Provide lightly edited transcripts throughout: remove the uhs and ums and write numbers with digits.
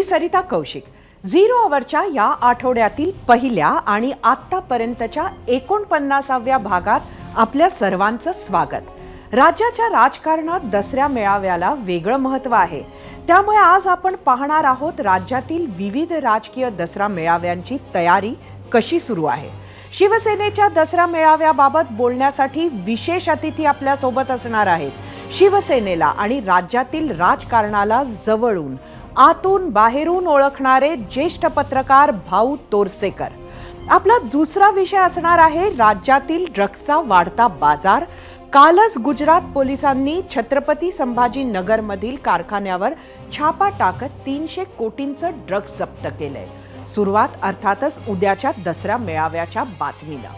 सरिता कौशिक। 0 आवरच्या या आठवड्यातील पहिल्या आणि आतापर्यंतच्या 49व्या भागात आपल्या सर्वांचं स्वागत। राज्याच्या राजकारणात दसऱ्या मेळाव्याला वेगळं महत्त्व आहे, त्यामुळे आज आपण पाहणार आहोत राज्यातील विविध राजकीय दसरा मेळाव्यांची तयारी कशी सुरू आहे। शिवसेनेच्या दसरा मेळाव्याबाबत बोलण्यासाठी विशेष अतिथी आपल्या सोबत असणार आहेत। शिवसेनेला आणि राज्यातील राजकारणाला जवळून आतून बाहेरून ओळखणारे ज्येष्ठ पत्रकार भाऊ तोरसेकर। आपला दुसरा विषय असणार आहे राज्यातील ड्रग्सचा वाढता बाजार। कालच गुजरात पोलिसांनी छत्रपती संभाजीनगर मधील कारखान्यावर छापा टाकत 300 कोटींचं ड्रग्स जप्त केलंय। सुरुवात अर्थातच उद्याच्या दसरा मेळाव्याच्या बातमीला।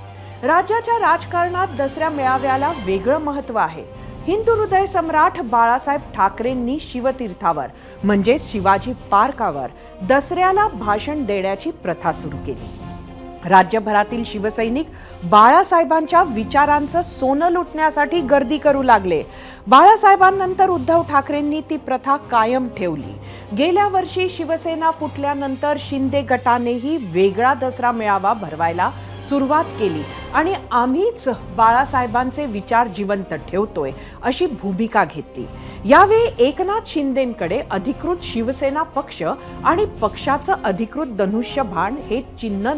राज्याच्या राजकारणात दसऱ्या मेळाव्याला वेगळं महत्त्व आहे। हिंदू हृदय सम्राट बाळासाहेब ठाकरेंनी शिवतीर्थावर म्हणजे शिवाजी पार्कावर दसऱ्याला भाषण देण्याची प्रथा सुरू केली। राज्यभरातील शिवसैनिक बाळासाहेबांच्या विचारांचं सोनं लुटण्यासाठी गर्दी करू लागले। बाळासाहेबांनंतर उद्धव ठाकरेंनी ती प्रथा कायम ठेवली। गेल्या वर्षी शिवसेना फुटल्यानंतर शिंदे गटानेही वेगळा दसरा मेळावा भरवायला सुरुवात केली आणि आम्हीच बाळासाहेबांचे विचार जिवंत ठेवतोय अशी भूमिका घेतली। यावेळी एकनाथ शिंदेंकडे अधिकृत शिवसेना पक्ष आणि पक्षाचं अधिकृत धनुष्यबाण हे चिन्ह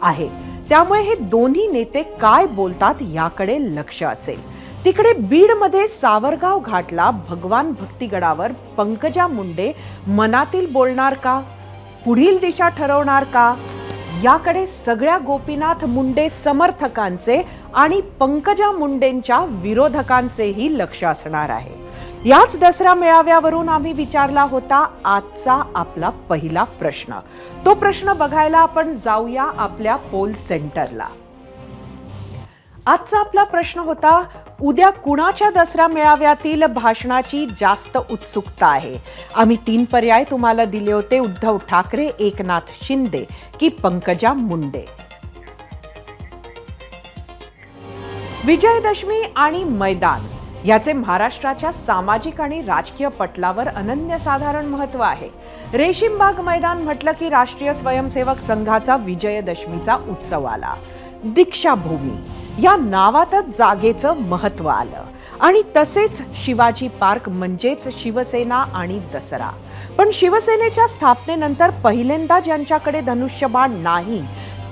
आहे, त्यामुळे हे दोन्ही नेते काय बोलतात याकडे लक्ष असेल। तिकडे बीडमध्ये सावरगाव घाटला भगवान भक्तिगडावर पंकजा मुंडे मनातील बोलणार का, पुढील दिशा ठरवणार का, याकडे सगळ्या गोपीनाथ मुंडे समर्थकांचे आणि पंकजा मुंडेंच्या विरोधकांचेही लक्ष असणार आहे। याच दसरा मेळाव्यावरून आम्ही विचारला होता आजचा आपला पहिला प्रश्न। तो प्रश्न बघायला आपण जाऊया आपल्या पोल सेंटरला। आजचा आपला प्रश्न होता, उद्या कुणाच्या दसरा मेळाव्यातील भाषणाची जास्त उत्सुकता आहे? आम्ही 3 पर्याय तुम्हाला दिले होते, उद्धव ठाकरे, एकनाथ शिंदे की पंकजा मुंडे। विजयदशमी आणि मैदान याचे महाराष्ट्राच्या सामाजिक आणि राजकीय पटलावर अनन्यसाधारण महत्त्व आहे। रेशीमबाग मैदान म्हटलं की राष्ट्रीय स्वयंसेवक संघाचा विजयदशमीचा उत्सव आला। दीक्षाभूमी या नावातच जागेचं महत्त्व आलं आणि तसेच शिवाजी पार्क म्हणजेच शिवसेना आणि दसरा। पण शिवसेनेच्या स्थापनेनंतर पहिल्यांदा ज्यांच्याकडे धनुष्यबाण नाही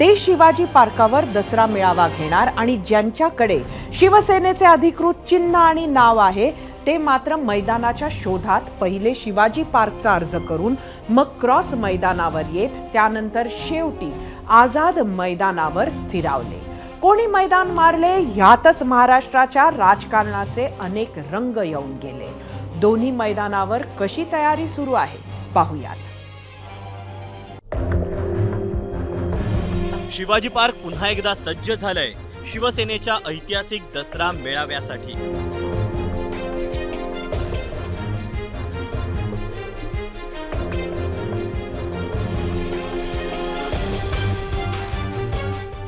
ते शिवाजी पार्कावर दसरा मेळावा घेणार आणि ज्यांच्याकडे शिवसेनेचे अधिकृत चिन्ह आणि नाव आहे ते मात्र मैदानाच्या शोधात पहिले शिवाजी पार्कचा अर्ज करून मग क्रॉस मैदानावर येत त्यानंतर शेवटी आझाद मैदानावर स्थिरावले। कोणी मैदान मारले ह्यातच महाराष्ट्राच्या राजकारणाचे अनेक रंग येऊन गेले। दोन्ही मैदानावर कशी तयारी सुरू आहे पाहूयात। शिवाजी पार्क पुन्हा एकदा सज्ज झालंय शिवसेनेच्या ऐतिहासिक दसरा मेळाव्यासाठी।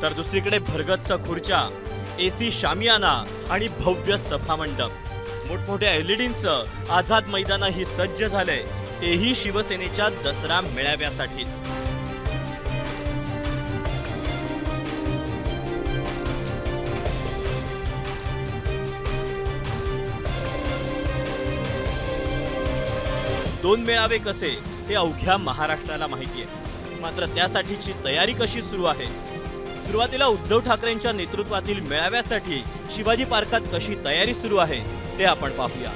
तर दुसरीकडे भरगच्च खुर्च्या, एसी शामियाना आणि भव्य सभामंडप, मोठमोठ्या एलईडींचं आझाद मैदानही सज्ज झालंय, तेही शिवसेनेच्या दसरा मेळाव्यासाठीच। दोन मेळावे कसे हे अवघ्या महाराष्ट्राला माहिती आहे, मात्र त्यासाठीची तयारी कशी सुरू आहे? सुरुवातीला उद्धव ठाकरेंच्या नेतृत्वातील मेळाव्यासाठी शिवाजी पार्कात कशी तयारी सुरू आहे ते आपण पाहूया।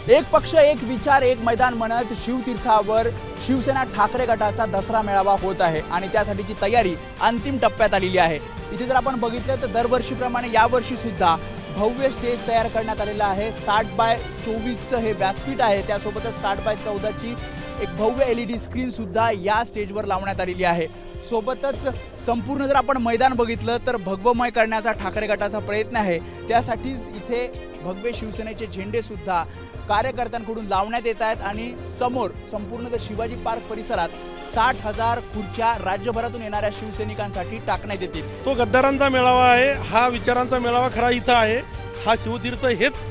एक पक्ष एक विचार एक मैदान म्हणत शिवतीर्थावर शिवसेना ठाकरे गटाचा दसरा मेळावा होत आहे आणि त्यासाठीची तयारी अंतिम टप्प्यात आलेली आहे। इथे जर आपण बघितलं तर दरवर्षीप्रमाणे यावर्षी सुद्धा भव्य स्टेज तयार करण्यात आलेला आहे। 60x24चं हे व्यासपीठ आहे, त्यासोबतच 60x14ची एक भव्य LED स्क्रीन सुद्धा या स्टेजवर लावण्यात आलेली आहे। सोबतच संपूर्ण जर आपण मैदान बघितलं तर भगवमय करण्याचा ठाकरे गटाचा प्रयत्न आहे। त्यासाठीच इथे भगवे शिवसेनेचे झेंडे सुद्धा कार्यकर्त्यांकडून लावण्यात येत आहेत आणि समोर संपूर्ण शिवाजी पार्क परिसरात 60,000 खुर्च्या राज्यभरातून येणाऱ्या शिवसैनिकांसाठी टाकण्यात येतील। तो गद्दारांचा मेळावा आहे, हा विचारांचा मेळावा खरा इथं आहे। हा शिवतीर्थ हेच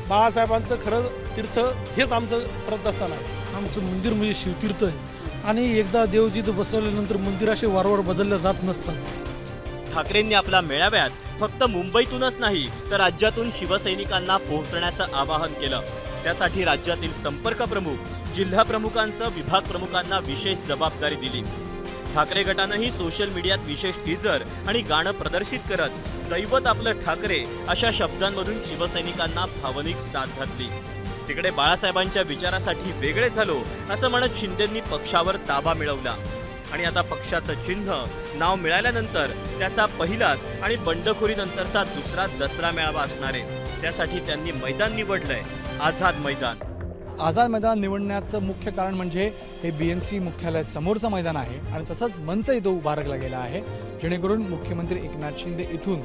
बाळासाहेबांचं खरं तीर्थ हेच आमचं श्रद्धास्थान आहे। आमचं मंदिर म्हणजे शिवतीर्थ आहे आणि एकदा देव जिथं बसवल्यानंतर मंदिर असे वारंवार बदललं जात नसतं. ठाकरेंनी आपल्या मेळाव्यात फक्त मुंबईतूनच नाही तर राज्यातून शिवसैनिकांना पोहोचण्याचं आवाहन केलं. त्यासाठी राज्यातील संपर्क प्रमुख, जिल्हा प्रमुखांसह विभाग प्रमुखांना विशेष जबाबदारी दिली. ठाकरे गटानंही सोशल मीडियात विशेष टीजर आणि गाणं प्रदर्शित करत दैवत आपलं ठाकरे अशा शब्दांमधून शिवसैनिकांना भावनिक साथ घातली. तिकडे बाळासाहेबांच्या विचारासाठी वेगळे झालो असं म्हणत शिंदेंनी पक्षावर ताबा मिळवला आणि आता पक्षाचं चिन्ह नाव मिळाल्यानंतर त्याचा पहिलाच आणि बंडखोरीनंतरचा दुसरा दसरा मेळावा असणार आहे. त्यासाठी त्यांनी मैदान निवडलंय, आझाद मैदान. आझाद मैदान निवडण्याचं मुख्य कारण म्हणजे हे BMC मुख्यालय समोरचं मैदान आहे आणि तसंच मंच इथं उभारला गेला आहे, जेणेकरून मुख्यमंत्री एकनाथ शिंदे इथून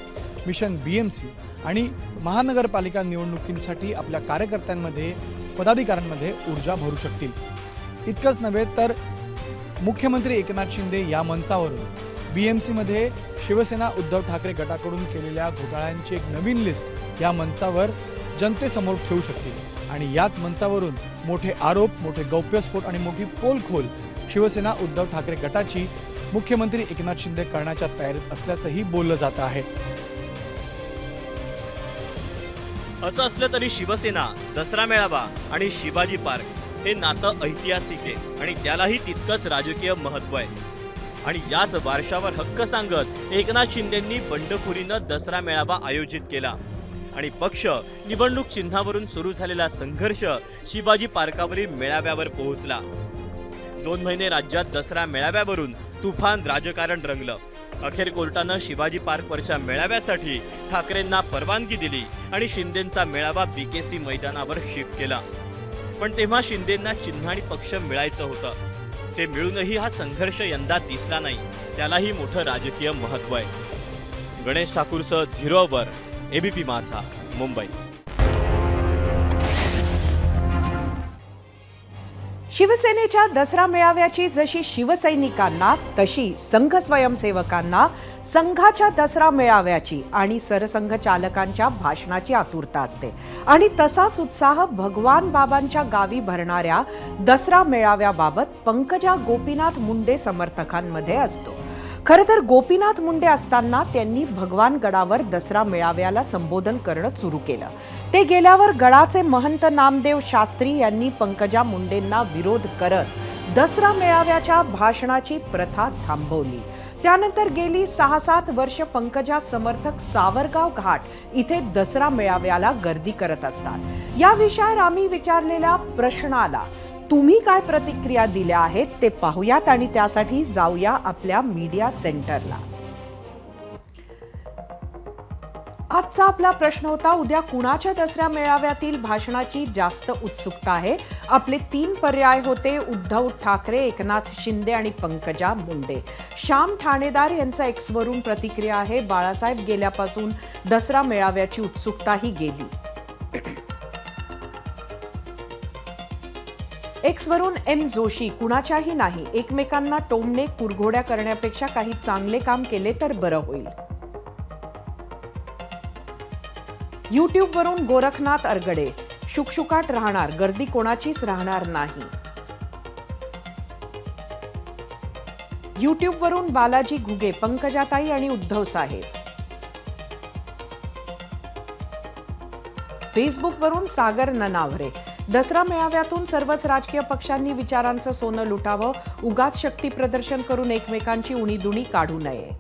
मिशन BMC आणि महानगरपालिका निवडणुकींसाठी आपल्या कार्यकर्त्यांमध्ये, पदाधिकाऱ्यांमध्ये ऊर्जा भरू शकतील. इतकंच नव्हे तर मुख्यमंत्री एकनाथ शिंदे या मंचावरून BMCमध्ये शिवसेना उद्धव ठाकरे गटाकडून केलेल्या घोटाळ्यांची एक नवीन लिस्ट या मंचावर जनतेसमोर ठेवू शकतील आणि याच मंचावरून मोठे आरोप, मोठे गौप्यस्फोट आणि मोठी पोलखोल शिवसेना उद्धव ठाकरे गटाची मुख्यमंत्री एकनाथ शिंदे करण्याच्या तयारीत असल्याचंही बोललं जात आहे. असं असलं तरी शिवसेना, दसरा मेळावा आणि शिवाजी पार्क हे नातं ऐतिहासिक आहे आणि त्यालाही तितकंच राजकीय महत्व आहे. आणि याच वारशावर हक्क सांगत एकनाथ शिंदेंनी बंडखोरीनं दसरा मेळावा आयोजित केला आणि पक्ष निवडणूक चिन्हावरून सुरू झालेला संघर्ष शिवाजी पार्कावरील मेळाव्यावर पोहोचला. 2 महिने राज्यात दसरा मेळाव्यावरून तुफान राजकारण रंगलं. अखेर कोर्टानं शिवाजी पार्कवरच्या मेळाव्यासाठी ठाकरेंना परवानगी दिली आणि शिंदेंचा मेळावा BKC मैदानावर शिफ्ट केला. पण तेव्हा शिंदेंना चिन्ह आणि पक्ष मिळायचं होतं. ते मिळूनही हा संघर्ष यंदा दिसला नाही. त्यालाही मोठं राजकीय महत्व आहे. गणेश ठाकूरसह 0 वर ABP माझा, मुंबई. शिवसेनेच्या दसरा मेळाव्याची जशी शिवसैनिकांना तशी संघ स्वयंसेवकांना संघाच्या दसरा मेळाव्याची आणि सरसंघचालकांच्या भाषणाची आतुरता असते आणि तसाच उत्साह भगवान बाबांच्या गावी भरणाऱ्या दसरा मेळाव्याबाबत पंकजा गोपीनाथ मुंडे समर्थकांमध्ये असतो. खरं तर गोपीनाथ मुंडे असताना त्यांनी भगवान गडावर दसरा मेळाव्याला संबोधन करणं सुरू केलं. ते गेल्यावर गडाचे महंत नामदेव शास्त्री यांनी पंकजा मुंडेंना विरोध करत दसरा मेळाव्याच्या भाषणाची प्रथा थांबवली. त्यानंतर गेली 6-7 वर्ष पंकजा समर्थक सावरगाव घाट इथे दसरा मेळाव्याला गर्दी करत असतात. या विषयावर आम्ही विचारलेल्या प्रश्नाला तुम्ही काय प्रतिक्रिया दिल्या आहेत ते पाहूयात आणि त्यासाठी जाऊया आपल्या मीडिया सेंटरला. आजचा आपला प्रश्न होता, उद्या कुणाच्या दसऱ्या मेळाव्यातील भाषणाची जास्त उत्सुकता आहे? आपले 3 पर्याय होते, उद्धव ठाकरे, एकनाथ शिंदे आणि पंकजा मुंडे. श्याम ठाणेदार यांचा X वरून प्रतिक्रिया आहे, बाळासाहेब गेल्यापासून दसरा मेळाव्याची उत्सुकताही गेली. X वरून M जोशी, कुणाच्याही नाही, एकमेकांना टोमणे कुरघोड्या करण्यापेक्षा काही चांगले काम केले तर बरं होईल. YouTube वरून गोरखनाथ अरगडे, शुकशुकाट राहणार, गर्दी कोणाचीच राहणार नाही. YouTube वरून बालाजी घुगे, पंकजाताई आणि उद्धव साहेब. फेसबुक वरून सागर ननावरे, दसरा मेळाव्यातून सर्वच राजकीय पक्षांनी विचारांचं सोनं लुटावं, उगाच शक्ती प्रदर्शन करून एकमेकांची उणीदुणी काढू नये.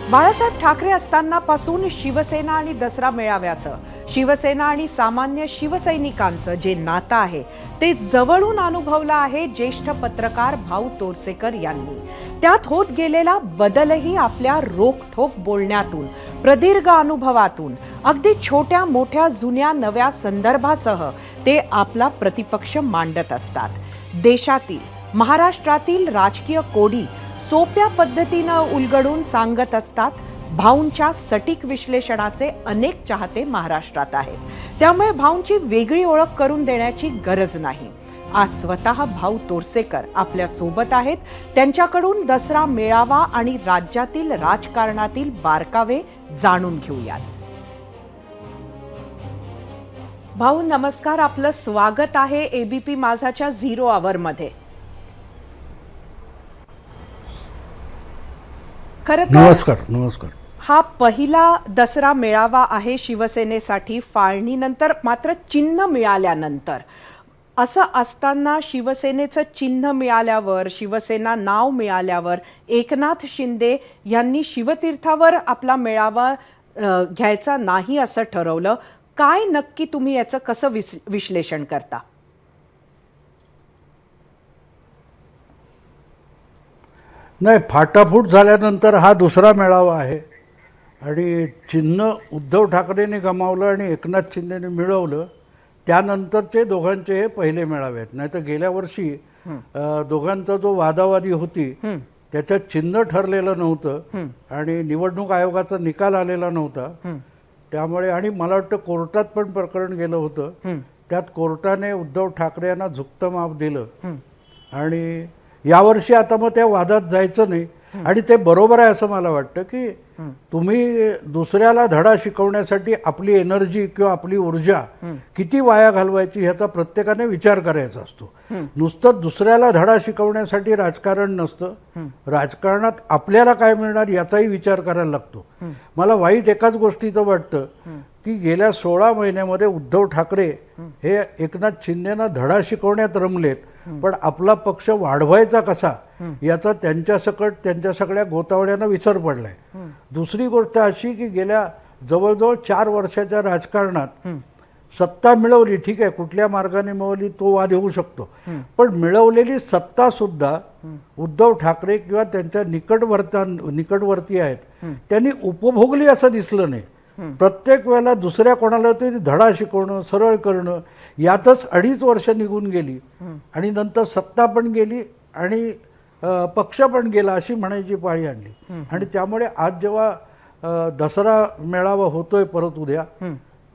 बाळासाहेब ठाकरे असतानापासून शिवसेना आणि दसरा मेळाव्याचं, शिवसेना आणि सामान्य शिवसैनिकांचं जे नातं आहे ते जवळून अनुभवलं आहे ज्येष्ठ पत्रकार भाऊ तोरसेकर यांनी. त्यात होत गेलेला बदलही आपल्या रोखठोक बोलण्यातून, प्रदीर्घ अनुभवातून, अगदी छोट्या मोठ्या जुन्या नव्या संदर्भासह ते आपला प्रतिपक्ष मांडत असतात. देशातील, महाराष्ट्रातील राजकीय कोडी सोप्या पद्धतीनं उलगडून सांगत असतात. भाऊंच्या सटीक विश्लेषणाचे अनेक चाहते महाराष्ट्रात आहेत. त्यामुळे भाऊंची वेगळी ओळख करून देण्याची गरज नाही. आज स्वतः भाऊ तोरसेकर आपल्या सोबत आहेत. त्यांच्याकडून दसरा मेळावा आणि राज्यातील राजकारणातील बारकावे जाणून घेऊयात. भाऊ नमस्कार, आपलं स्वागत आहे एबीपी माझाच्या 0 आवरमध्ये. खरं तर नमस्कार. हा पहिला दसरा मेळावा आहे शिवसेनेसाठी फाळणीनंतर, मात्र चिन्ह मिळाल्यानंतर. असं असताना शिवसेनेचं चिन्ह मिळाल्यावर, शिवसेना नाव मिळाल्यावर एकनाथ शिंदे यांनी शिवतीर्थावर आपला मेळावा घ्यायचा नाही असं ठरवलं. काय नक्की तुम्ही याचं कसं विश्लेषण करता? नाही, फाटाफूट झाल्यानंतर हा दुसरा मेळावा आहे आणि चिन्ह उद्धव ठाकरेंनी गमावलं आणि एकनाथ शिंदेने मिळवलं. त्यानंतरचे दोघांचे हे पहिले मेळावे आहेत. नाही तर गेल्या वर्षी दोघांचा जो वादावादी होती त्याच्यात चिन्ह ठरलेलं नव्हतं आणि निवडणूक आयोगाचा निकाल आलेला नव्हता. त्यामुळे आणि मला वाटतं कोर्टात पण प्रकरण गेलं होतं. त्यात कोर्टाने उद्धव ठाकरे यांना झुकतं माप दिलं आणि यावर्षी आता मग त्या वादात जायचं नाही. आणि ते बरोबर आहे असं मला वाटतं की तुम्ही दुसऱ्याला धडा शिकवण्यासाठी आपली एनर्जी किंवा आपली ऊर्जा किती वाया घालवायची ह्याचा प्रत्येकाने विचार करायचा असतो. नुसतं दुसऱ्याला धडा शिकवण्यासाठी राजकारण नसतं. राजकारणात आपल्याला काय मिळणार याचाही विचार करायला लागतो. मला वाईट एकाच गोष्टीचं वाटतं की गेल्या 16 महिन्यामध्ये उद्धव ठाकरे हे एकनाथ शिंदेना धडा शिकवण्यात रमलेत, पण आपला पक्ष वाढवायचा कसा याचा त्यांच्यासकट त्यांच्या सगळ्या गोतावळ्यांना विसर पडलाय. दुसरी गोष्ट अशी की गेल्या जवळजवळ 4 वर्षाच्या राजकारणात सत्ता मिळवली, ठीक आहे, कुठल्या मार्गाने मिळवली तो वाद होऊ शकतो, पण मिळवलेली सत्ता सुद्धा उद्धव ठाकरे किंवा त्यांच्या निकटवर्ती आहेत त्यांनी उपभोगली असं दिसलं नाही. प्रत्येक वेळेला दुसऱ्या कोणाला तरी धडा शिकवणं, सरळ करणं यातच 2.5 वर्ष निघून गेली आणि नंतर सत्ता पण गेली आणि पक्ष पण गेला अशी म्हणायची पाळी आणली. आणि त्यामुळे आज जेव्हा दसरा मेळावा होतोय परत उद्या,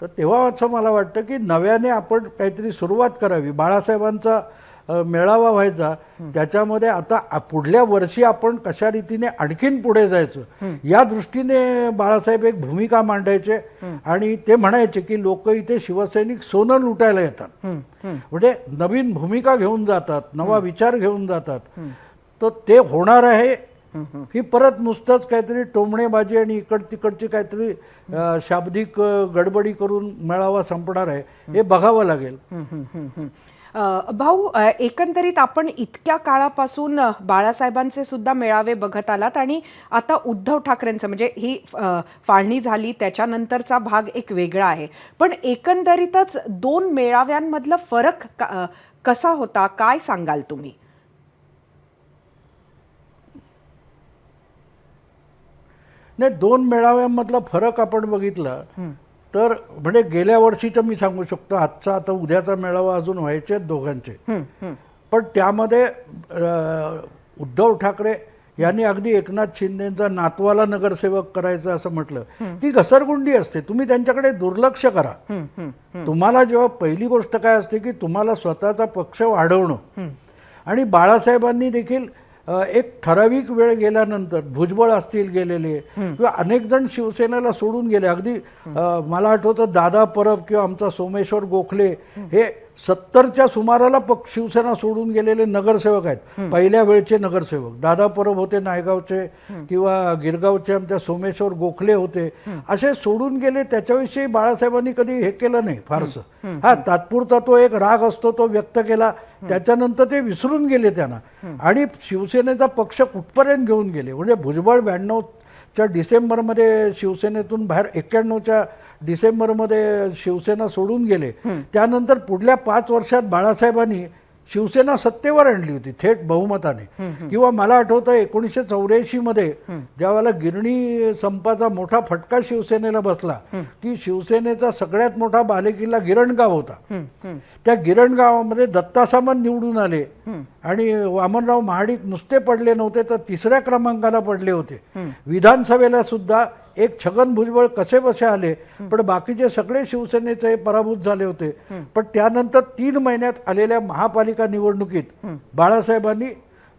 तर तेव्हा असं मला वाटतं की नव्याने आपण काहीतरी सुरुवात करावी. बाळासाहेबांचा मेळावा व्हायचा, त्याच्यामध्ये आता पुढल्या वर्षी आपण कशा रीतीने आणखीन पुढे जायचं या दृष्टीने बाळासाहेब एक भूमिका मांडायचे आणि ते म्हणायचे की लोक इथे शिवसैनिक सोनं लुटायला येतात, म्हणजे नवीन भूमिका घेऊन जातात, नवा विचार घेऊन जातात. तर ते होणार आहे की परत नुसतंच काहीतरी टोमणेबाजी आणि इकड तिकडची काहीतरी शाब्दिक गडबडी करून मेळावा संपणार आहे हे बघावं लागेल. भाऊ, एकंदरीत आपण इतक्या काळापासून बाळासाहेबांचे सुद्धा मेळावे बघत आलात आणि आता उद्धव ठाकरेंचं, म्हणजे ही फाळणी झाली त्याच्यानंतरचा भाग एक वेगळा आहे, पण एकंदरीतच 2 मेळाव्यांमधला फरक कसा होता, काय सांगाल तुम्ही? नाही, 2 मेळाव्यांमधला फरक आपण बघितला तर म्हणजे गेल्या वर्षीचं मी सांगू शकतो, आजचा आता उद्याचा मेळावा अजून व्हायचे आहेत दोघांचे, पण त्यामध्ये उद्धव ठाकरे यांनी अगदी एकनाथ शिंदेचा नातवाला नगरसेवक करायचं असं म्हटलं. ती घसरगुंडी असते, तुम्ही त्यांच्याकडे दुर्लक्ष करा. तुम्हाला जेव्हा पहिली गोष्ट काय असते की तुम्हाला स्वतःचा पक्ष वाढवणं, आणि बाळासाहेबांनी देखील एक ठराविक वेळ गेल्यानंतर भुजबळ असतील गेलेले किंवा अनेक जण शिवसेनेला सोडून गेले. अगदी मला आठवतं दादा परब किंवा आमचा सोमेश्वर गोखले हे 70च्या सुमाराला शिवसेना सोडून गेलेले नगरसेवक आहेत, पहिल्या वेळचे नगरसेवक. दादा परब होते नायगावचे किंवा गिरगावचे आमच्या सोमेश्वर गोखले होते, असे सोडून गेले. त्याच्याविषयी बाळासाहेबांनी कधी हे केलं नाही फारसं. हा तात्पुरता तो एक राग असतो तो व्यक्त केला, त्याच्यानंतर ते विसरून गेले त्यांना. आणि शिवसेनेचा पक्ष कुठपर्यंत घेऊन गेले, म्हणजे भुजबळ 92च्या डिसेंबरमध्ये शिवसेनेतून बाहेर, 91च्या डिसेंबरमध्ये शिवसेना सोडून गेले. त्यानंतर पुढल्या 5 वर्षात बाळासाहेबांनी शिवसेना सत्तेवर आणली होती थेट बहुमताने. किंवा मला आठवतं 1984 मध्ये ज्यावेळेला गिरणी संपाचा मोठा फटका शिवसेनेला बसला की शिवसेनेचा सगळ्यात मोठा बालेकिल्ला गिरणगाव होता. त्या गिरणगावामध्ये दत्ता सामंत निवडून आले आणि वामनराव महाडिक नुसते पडले नव्हते तर 3ऱ्या क्रमांकाला पडले होते. विधानसभेला सुद्धा एक छगन भुजबळ कसे बसे आले, पण बाकीचे सगळे शिवसेनेचे पराभूत झाले होते. पण त्यानंतर 3 महिन्यात आलेल्या महापालिका निवडणुकीत बाळासाहेबांनी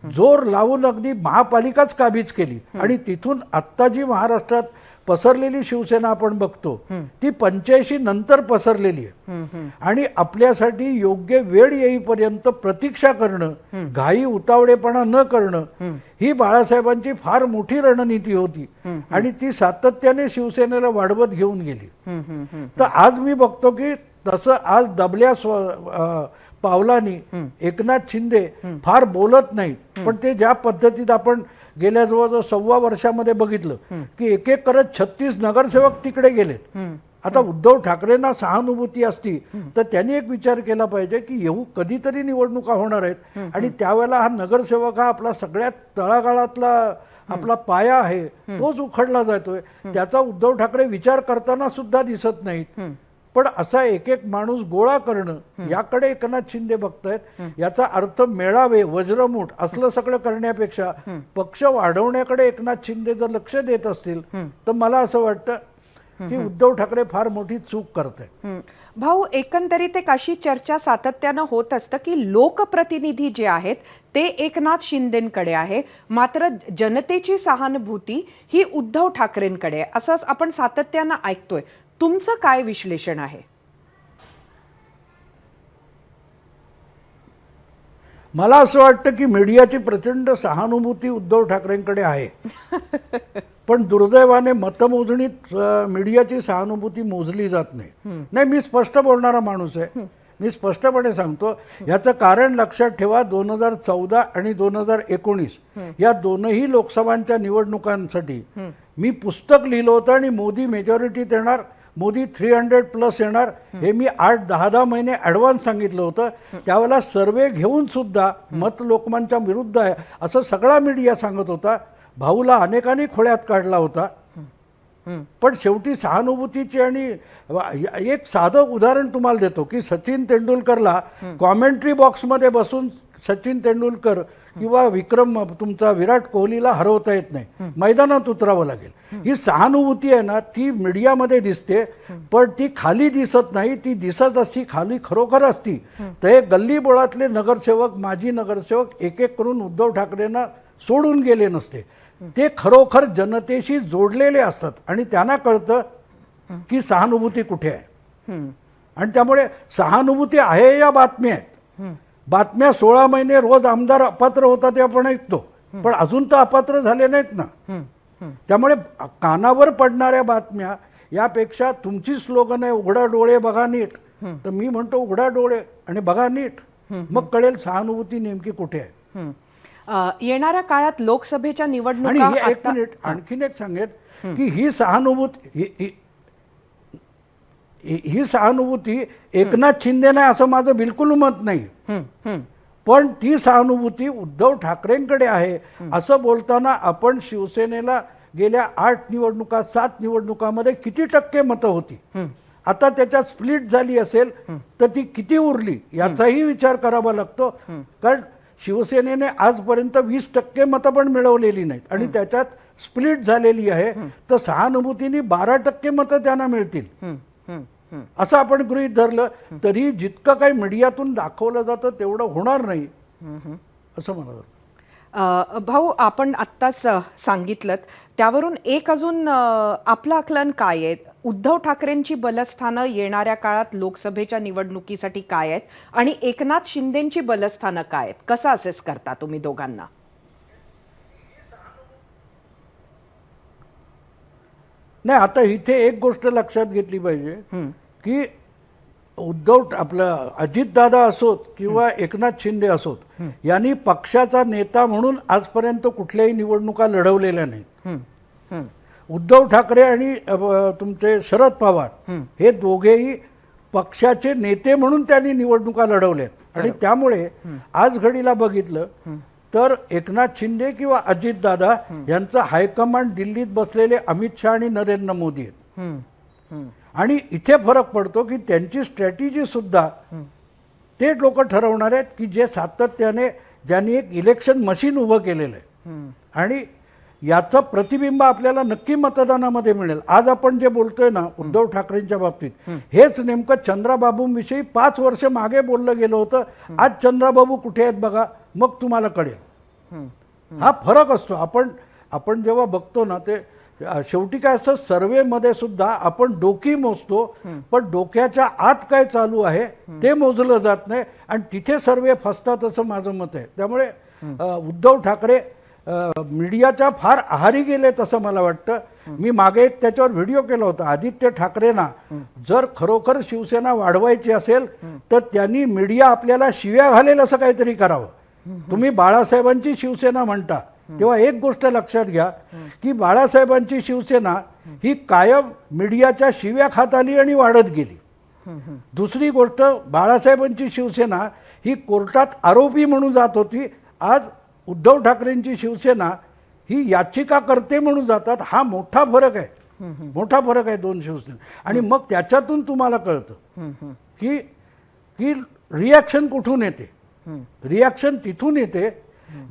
जोर लावून अगदी महापालिकाच काबीज केली आणि तिथून आत्ता जी महाराष्ट्रात पसरलेली शिवसेना आपण बघतो ती 85 नंतर पसरलेली आहे आणि आपल्यासाठी योग्य वेळ येईपर्यंत प्रतीक्षा करणं, घाई उतावळेपणा न करणं ही बाळासाहेबांची फार मोठी रणनीती होती आणि ती सातत्याने शिवसेनेला वाढवत घेऊन गेली. तर आज मी बघतो की तसं आज दबल्या पावलांनी एकनाथ शिंदे फार बोलत नाहीत, पण ते ज्या पद्धतीत आपण गेल्या जवळजवळ 1.25 वर्षामध्ये बघितलं की एक एक करत 36 नगरसेवक तिकडे गेलेत. आता उद्धव ठाकरेंना सहानुभूती असती तर त्यांनी एक विचार केला पाहिजे की येऊ कधीतरी निवडणुका होणार आहेत आणि त्यावेळेला हा नगरसेवक हा आपला सगळ्यात तळागाळातला आपला पाया आहे, तोच उखडला जातोय. त्याचा उद्धव ठाकरे विचार करताना सुद्धा दिसत नाहीत. पण असा एक एक माणूस गोळा करणं याकडे एकनाथ शिंदे बघतायत. याचा अर्थ मेळावे, वज्रमूठ असलं सगळं करण्यापेक्षा पक्ष वाढवण्याकडे एकनाथ शिंदे जर लक्ष देत असतील तर मला असं वाटतं की उद्धव ठाकरे फार मोठी चूक करतायत. भाऊ, एकंदरीत एक अशी चर्चा सातत्यानं होत असतं की लोकप्रतिनिधी जे आहेत ते एकनाथ शिंदेकडे आहे, मात्र जनतेची सहानुभूती ही उद्धव ठाकरेंकडे आहे, असंच आपण सातत्यानं ऐकतोय. तुमचं काय विश्लेषण आहे? मला असं वाटतं की मीडियाची प्रचंड सहानुभूती उद्धव ठाकरेंकडे आहे, पण दुर्दैवाने मतमोजणीत मीडियाची सहानुभूती मोजली जात नाही. मी स्पष्ट बोलणारा माणूस आहे, मी स्पष्टपणे सांगतो. याचं कारण लक्षात ठेवा, 2014 आणि 2019 या दोनही लोकसभांच्या निवडणुकांसाठी मी पुस्तक लिहिलं होतं आणि मोदी मेजॉरिटीत येणार, मोदी 300+ येणार हे मी 8-10 महिने ॲडव्हान्स सांगितलं होतं. त्यावेळेला सर्वे घेऊन सुद्धा मत लोकमानच्या विरुद्ध आहे असं सगळा मीडिया सांगत होता. भाऊला अनेकांनी खोळ्यात काढला होता. पण शेवटी सहानुभूतीची आणि एक साधं उदाहरण तुम्हाला देतो की सचिन तेंडुलकरला कॉमेंट्री बॉक्समध्ये बसून सचिन तेंडुलकर किंवा तुमचा विराट कोहलीला हरवता येत नाही, मैदानात उतरावं लागेल. ही सहानुभूती आहे ना, ती मीडियामध्ये दिसते पण ती खाली दिसत नाही. ती दिसत असती खाली खरोखर असती तर हे गल्लीबोळातले नगरसेवक, माजी नगरसेवक एक एक करून उद्धव ठाकरेंना सोडून गेले नसते. ते खरोखर जनतेशी जोडलेले असतात आणि त्यांना कळतं की सहानुभूती कुठे आहे. आणि त्यामुळे सहानुभूती आहे या बातम्या आहेत. बातम्या 16 महिने रोज आमदार अपात्र होता ते आपण ऐकतो, पण अजून तर अपात्र झाले नाहीत ना. त्यामुळे कानावर पडणाऱ्या बातम्या यापेक्षा तुमची स्लोगन आहे उघडा डोळे बघा नीट, तर मी म्हणतो उघडा डोळे आणि बघा नीट, मग कळेल सहानुभूती नेमकी कुठे आहे. येणाऱ्या काळात लोकसभेच्या आणि निवडणुका एक मिनिट आणखीन एक सांगेन की ही सहानुभूती एकनाथ शिंदे नाही असं माझं बिलकुल मत नाही, पण ती सहानुभूती उद्धव ठाकरेंकडे आहे असं बोलताना आपण शिवसेनेला गेल्या 8 निवडणुका 7 निवडणुकामध्ये किती टक्के मतं होती, आता त्याच्यात स्प्लिट झाली असेल तर ती किती उरली याचाही विचार करावा लागतो. कारण शिवसेनेने आजपर्यंत 20% मतं पण मिळवलेली नाहीत आणि त्याच्यात स्प्लिट झालेली आहे, तर सहानुभूतीने 12% मतं त्यांना मिळतील असं आपण गृहीत धरलं तरी जितकं काही मीडियातून दाखवलं जातं तेवढं होणार नाही असं मला वाटतं. भाऊ, आपण आत्ताच सांगितलं त्यावरून एक अजून आपलं आकलन काय आहे? उद्धव ठाकरेंची बलस्थानं येणाऱ्या काळात लोकसभेच्या निवडणुकीसाठी काय आहेत आणि एकनाथ शिंदेंची बलस्थानं काय आहेत? कसं असेस करता तुम्ही दोघांना? नाही, आता इथे एक गोष्ट लक्षात घेतली पाहिजे की आपलं अजितदादा असोत किंवा एकनाथ शिंदे असोत यांनी पक्षाचा नेता म्हणून आजपर्यंत कुठल्याही निवडणुका लढवलेल्या नाहीत. उद्धव ठाकरे आणि तुमचे शरद पवार हे दोघेही पक्षाचे नेते म्हणून त्यांनी निवडणुका लढवल्यात आणि त्यामुळे आज घडीला बघितलं तर एकनाथ शिंदे किंवा अजितदादा यांचं हायकमांड दिल्लीत बसलेले अमित शहा आणि नरेंद्र मोदी आहेत. आणि इथे फरक पडतो की त्यांची स्ट्रॅटेजी सुद्धा ते लोक ठरवणार आहेत की जे सातत्याने ज्यांनी एक इलेक्शन मशीन उभं केलेलं आहे आणि याचं प्रतिबिंब आपल्याला नक्की मतदानामध्ये मिळेल. आज आपण जे बोलतोय ना उद्धव ठाकरेंच्या बाबतीत, हेच नेमकं चंद्राबाबूंविषयी 5 वर्ष मागे बोललं गेलं होतं. आज चंद्राबाबू कुठे आहेत बघा, मग तुम्हाला कळेल. हा फरक असतो. आपण जेव्हा बघतो ना ते शेवटी काय असतं, सर्वेमध्ये सुद्धा आपण डोकी मोजतो, पण डोक्याच्या आत काय चालू आहे ते मोजलं जात नाही आणि तिथे सर्वे फसतात असं माझं मत आहे. त्यामुळे उद्धव ठाकरे मीडियाच्या फार आहारी गेले तसं मला वाटतं. मी मागे एक त्याच्यावर व्हिडिओ केला होता. आदित्य ठाकरेंना जर खरोखर शिवसेना वाढवायची असेल तर त्यांनी मीडिया आपल्याला शिव्या घालेल असं काहीतरी करावं. तुम्ही बाळासाहेबांची शिवसेना म्हणता तेव्हा एक गोष्ट लक्षात घ्या की बाळासाहेबांची शिवसेना ही कायम मीडियाच्या शिव्या खात आली आणि वाढत गेली. दुसरी गोष्ट, बाळासाहेबांची शिवसेना ही कोर्टात आरोपी म्हणून जात होती. आज उद्धव ठाकरेंची शिवसेना ही याचिकाकर्ते म्हणून जातात. हा मोठा फरक आहे, मोठा फरक आहे दोन शिवसेना. आणि मग त्याच्यातून तुम्हाला कळतं की की रिॲक्शन कुठून येते. रिॲक्शन तिथून येते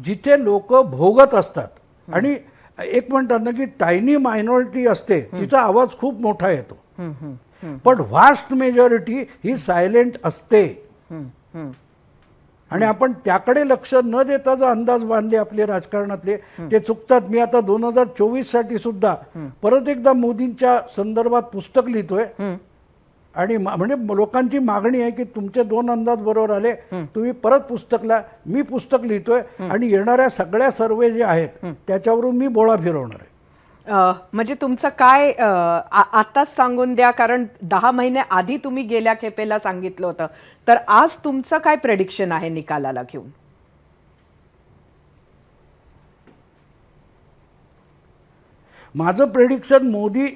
जिथे लोक भोगत असतात आणि एक म्हणतात ना की टायनी मायनॉरिटी असते तिचा आवाज खूप मोठा येतो, पण व्हास्ट मेजॉरिटी ही सायलेंट असते. आणि आपण त्याकडे लक्ष न देता जो अंदाज बांधले आपले राजकारणातले ते चुकतात. मी आता 2024 साठी सुद्धा परत एकदा मोदींच्या संदर्भात पुस्तक लिहितोय आणि म्हणजे लोकांची मागणी आहे की तुमचे 2 अंदाज बरोबर आले, तुम्ही परत पुस्तकला. मी पुस्तक लिहितोय आणि येणाऱ्या सगळ्या सर्वे जे आहेत त्याच्यावरून मी बोळा फिरवणार आहे. म्हणजे तुमचं काय आताच सांगून द्या, कारण 10 महिने आधी तुम्ही गेल्या खेपेला सांगितलं होतं. तर आज तुमचं काय प्रेडिक्शन आहे निकालाला घेऊन? माझं प्रेडिक्शन मोदी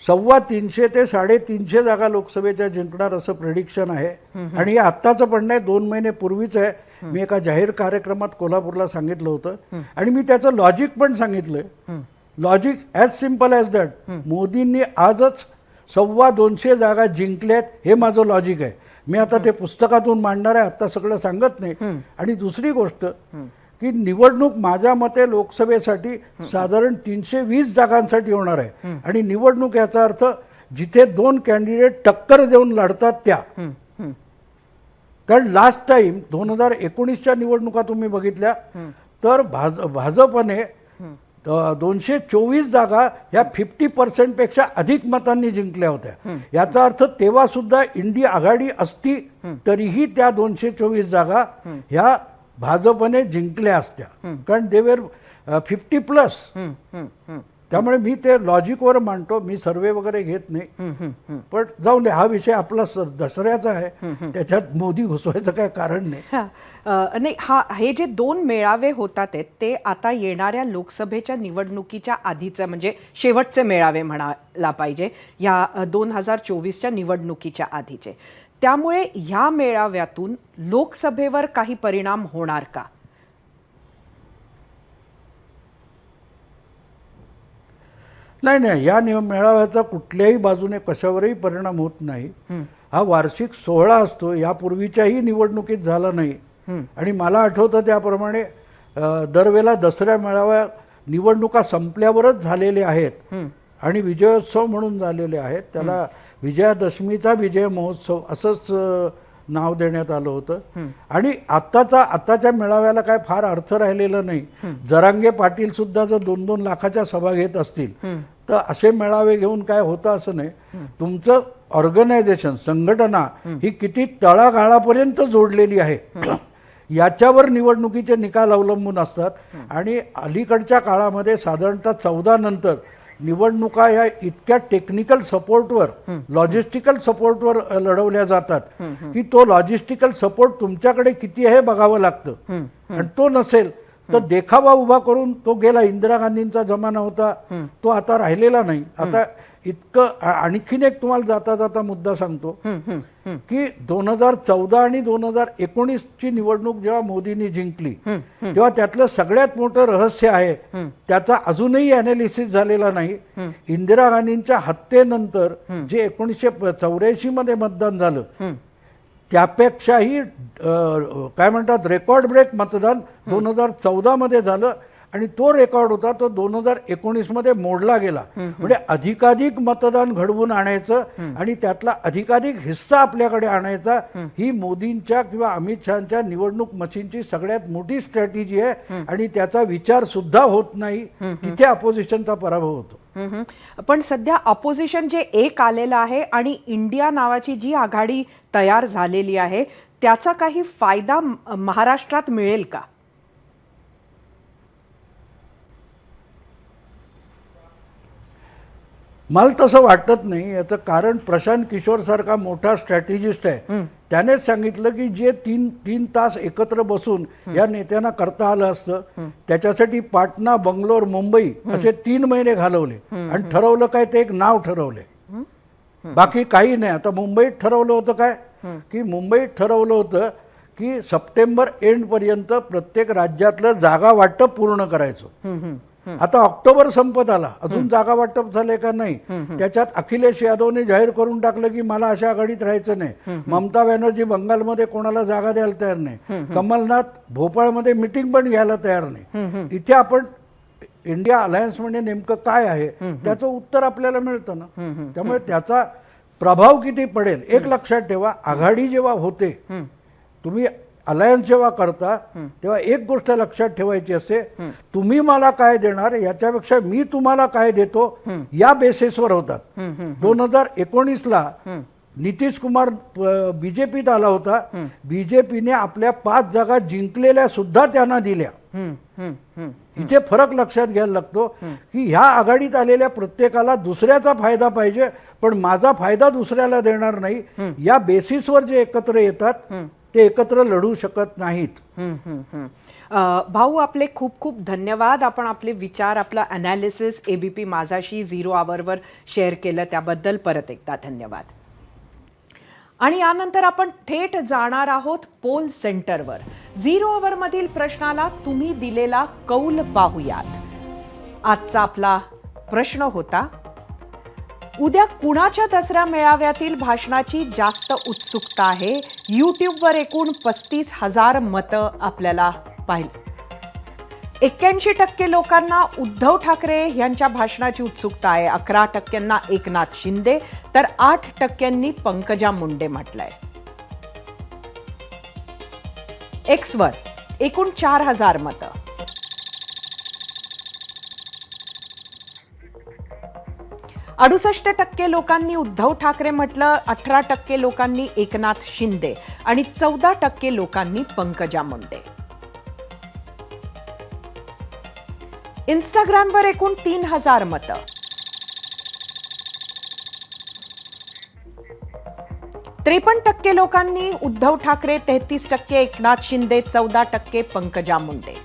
350 ते 350 जागा लोकसभेच्या जिंकणार असं प्रेडिक्शन आहे. आणि हे आत्ताचं पण नाही, 2 महिने पूर्वीच आहे. मी एका जाहीर कार्यक्रमात कोल्हापूरला सांगितलं होतं आणि मी त्याचं लॉजिक पण सांगितलंय. Logic as simple as that. मोदींनी आजच 250 जागा जिंकल्यात, हे माझं लॉजिक आहे. मी आता ते पुस्तकातून मांडणार आहे, आता सगळं सांगत नाही. आणि दुसरी गोष्ट की निवडणूक माझ्या मते लोकसभेसाठी साधारण 320 जागांसाठी होणार आहे. आणि निवडणूक याचा अर्थ जिथे 2 कॅन्डिडेट टक्कर देऊन लढतात त्या. कारण लास्ट टाइम 2019च्या निवडणुका तुम्ही बघितल्या तर भाजपने 224 जागा ह्या 50% पेक्षा अधिक मतांनी जिंकल्या होत्या. याचा अर्थ तेव्हा सुद्धा इंडिया आघाडी असती तरीही त्या 224 जागा ह्या भाजपने जिंकल्या असत्या, कारण देवर 50+. त्यामुळे मी ते लॉजिकवर मांडतो, मी सर्वे वगैरे घेत नाही. पण जाऊन दे, हा विषय आपला दसऱ्याचा आहे, त्याच्यात मोदी घुसवायचं काय कारण नाही. नाही, हे जे 2 मेळावे होतात आहेत ते आता येणाऱ्या लोकसभेच्या निवडणुकीच्या आधीचे, म्हणजे शेवटचे मेळावे म्हणायला पाहिजे, या 2024च्या निवडणुकीच्या आधीचे. त्यामुळे ह्या मेळाव्यातून लोकसभेवर काही परिणाम होणार का? नाही, या मेळाव्याचा कुठल्याही बाजूने कशावरही परिणाम होत नाही. हा वार्षिक सोहळा असतो, यापूर्वीच्याही निवडणुकीत झाला नाही. आणि मला आठवतं त्याप्रमाणे दरवेळेला दसऱ्या मेळाव्या निवडणुका संपल्यावरच झालेले आहेत आणि विजयोत्सव म्हणून झालेले आहेत. त्याला विजयादशमीचा विजय महोत्सव असंच नाव देण्यात आलं होतं. आणि आत्ताच्या मेळाव्याला काय फार अर्थ राहिलेला नाही. जरांगे पाटील सुद्धा जर 2-2 लाखाच्या सभा घेत असतील तर असे मेळावे घेऊन काय होतं असं नाही. तुमचं ऑर्गनायझेशन, संघटना ही किती तळागाळापर्यंत जोडलेली आहे याच्यावर निवडणुकीचे निकाल अवलंबून असतात. आणि अलीकडच्या काळामध्ये साधारणतः 14 नंतर निवडणुका या इतक्या टेक्निकल सपोर्टवर, लॉजिस्टिकल सपोर्टवर लढवल्या जातात की तो लॉजिस्टिकल सपोर्ट तुमच्याकडे किती आहे बघावं लागतं. आणि तो नसेल तर देखावा उभा करून तो गेला. इंदिरा गांधींचा जमाना होता, तो आता राहिलेला नाही. आता इतकं. आणखीन एक तुम्हाला जाता जाता मुद्दा सांगतो की 2014 आणि 2019ची निवडणूक जेव्हा मोदींनी जिंकली तेव्हा त्यातलं सगळ्यात मोठं रहस्य आहे, त्याचा अजूनही अनालिसिस झालेला नाही. इंदिरा गांधींच्या हत्येनंतर जे 1984 मध्ये मतदान झालं त्यापेक्षाही काय म्हणतात रेकॉर्ड ब्रेक मतदान 2014 मध्ये झालं. आणि तो रेकॉर्ड होता तो 2019 मध्ये मोडला गेला. म्हणजे अधिकाधिक मतदान घडवून आणायचं आणि त्यातला अधिकाधिक हिस्सा आपल्याकडे आणायचा ही मोदींच्या किंवा अमित शहाच्या निवडणूक मशीनची सगळ्यात मोठी स्ट्रॅटेजी आहे आणि त्याचा विचार सुद्धा होत नाही. तिथे अपोजिशनचा पराभव होतो. पण सध्या ऑपोजिशन जे एक आलेलं आहे आणि इंडिया नावाची जी आघाडी तयार झालेली आहे त्याचा काही फायदा महाराष्ट्रात मिळेल का? मला तसं वाटत नाही. याचं कारण प्रशांत किशोर सारखा मोठा स्ट्रॅटेजिस्ट आहे. त्यानेच सांगितलं की जे तीन तास एकत्र बसून या नेत्यांना करता आलं असतं त्याच्यासाठी पाटणा, बंगलोर, मुंबई असे 3 महिने घालवले आणि ठरवलं काय ते एक नाव ठरवले, बाकी काही नाही. आता मुंबईत ठरवलं होतं काय की मुंबईत ठरवलं होतं की सप्टेंबर एंड पर्यंत प्रत्येक राज्यातलं जागा वाटप पूर्ण करायचं. आता ऑक्टोबर संपत आला, अजून जागा वाटप झाले का नाही. त्याच्यात अखिलेश यादवने जाहीर करून टाकलं की मला अशा आघाडीत राहायचं नाही. ममता बॅनर्जी बंगालमध्ये कोणाला जागा द्यायला तयार नाही. कमलनाथ भोपाळमध्ये मिटिंग पण घ्यायला तयार नाही. इथे आपण इंडिया अलायन्स म्हणजे नेमकं काय आहे त्याचं उत्तर आपल्याला मिळतं ना. त्यामुळे त्याचा प्रभाव किती पडेल एक लक्षात ठेवा. आघाडी जेव्हा होते, तुम्ही अलायन्स जेव्हा करता तेव्हा एक गोष्ट लक्षात ठेवायची असते, तुम्ही मला काय देणार याच्यापेक्षा मी तुम्हाला काय देतो या बेसिसवर होतात. 2019ला नितीश कुमार बीजेपीत आला होता. बीजेपीने आपल्या 5 जागा जिंकलेल्या सुद्धा त्यांना दिल्या. इथे फरक लक्षात घ्यायला लागतो की ह्या आघाडीत आलेल्या प्रत्येकाला दुसऱ्याचा फायदा पाहिजे, पण माझा फायदा दुसऱ्याला देणार नाही या बेसिसवर जे एकत्र येतात ते एकत्र लढू शकत नाहीत. भाऊ, आपले खूप खूप धन्यवाद. आपण आपले विचार, आपला अनालिसिस एबीपी माझाशी 0 आवरवर शेअर केलं त्याबद्दल परत एकदा धन्यवाद. आणि यानंतर आपण थेट जाणार आहोत पोल सेंटरवर. 0 आवरमधील प्रश्नाला तुम्ही दिलेला कौल पाहूयात. आजचा आपला प्रश्न होता, उद्या कुणाच्या दसरा मेळाव्यातील भाषणाची जास्त उत्सुकता आहे? यूट्यूबवर एकूण 35,000 मतं आपल्याला पाहिली. 81% लोकांना उद्धव ठाकरे यांच्या भाषणाची उत्सुकता आहे. 11% एकनाथ शिंदे तर 8% पंकजा मुंडे म्हटलंय. एक्सवर एकूण 4,000 मतं. %68 लोकांनी उद्धव ठाकरे म्हटलं, 18% लोकांनी एकनाथ शिंदे आणि 14% लोकांनी पंकजा मुंडे. इंस्टाग्रामवर एकूण 3,000 मतं. %53 लोकांनी उद्धव ठाकरे, 33% एकनाथ शिंदे, 14% पंकजा मुंडे.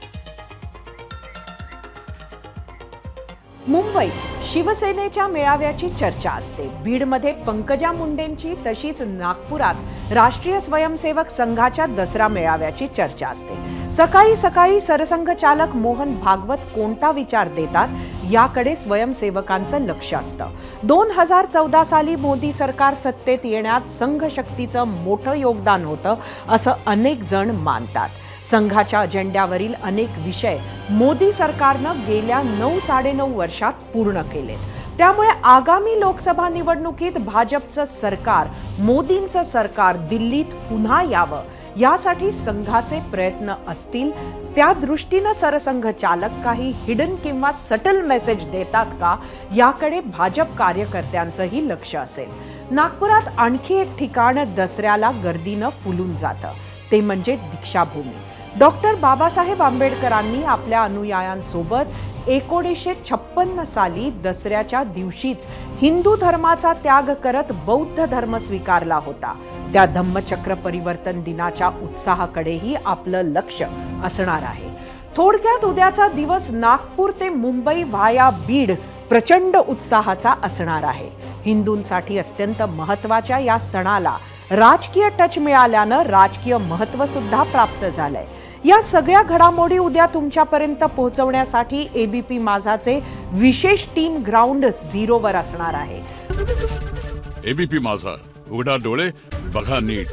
मुंबईत शिवसेनेच्या मेळाव्याची चर्चा असते. बीडमध्ये पंकजा मुंडेंची, तशीच नागपुरात राष्ट्रीय स्वयंसेवक संघाच्या दसरा मेळाव्याची चर्चा असते. सकाळी सकाळी सरसंघचालक मोहन भागवत कोणता विचार देतात याकडे स्वयंसेवकांचं लक्ष असतं. 2014 साली मोदी सरकार सत्तेत येण्यात संघ शक्तीचं मोठं योगदान होतं असं अनेक जण मानतात. संघाच्या अजेंड्यावरील अनेक विषय मोदी सरकारनं गेल्या 9-9.5 वर्षात पूर्ण केलेत. त्यामुळे आगामी लोकसभा निवडणुकीत भाजपचं सरकार, मोदींचं सरकार दिल्लीत पुन्हा यावं यासाठी संघाचे प्रयत्न असतील. त्या दृष्टीनं सरसंघचालक काही हिडन किंवा सटल मेसेज देतात का याकडे भाजप कार्यकर्त्यांचंही लक्ष असेल. नागपुरात आणखी एक ठिकाण दसऱ्याला गर्दीनं फुलून जातं, ते म्हणजे दीक्षाभूमी. डॉक्टर बाबासाहेब आंबेडकरांनी आपल्या अनुयायांसोबत 1956 साली दसऱ्याच्या दिवशीच हिंदू धर्माचा त्याग करत बौद्ध धर्म स्वीकारला होता. त्या धम्मचक्र परिवर्तन दिनाच्या उत्साहाकडेही आपलं लक्ष असणार आहे. थोडक्यात उद्याचा दिवस नागपूर ते मुंबई व्हाया बीड प्रचंड उत्साहाचा असणार आहे. हिंदूंसाठी अत्यंत महत्त्वाच्या या सणाला राजकीय टच मिळाल्यानं राजकीय महत्त्व सुद्धा प्राप्त झालंय. या सगळ्या घडामोडी उद्या तुमच्यापर्यंत पोहोचवण्यासाठी एबीपी माझाचे विशेष टीम ग्राउंड 0 वर असणार आहे. एबीपी माझा, उघडा डोळे बघा नीट.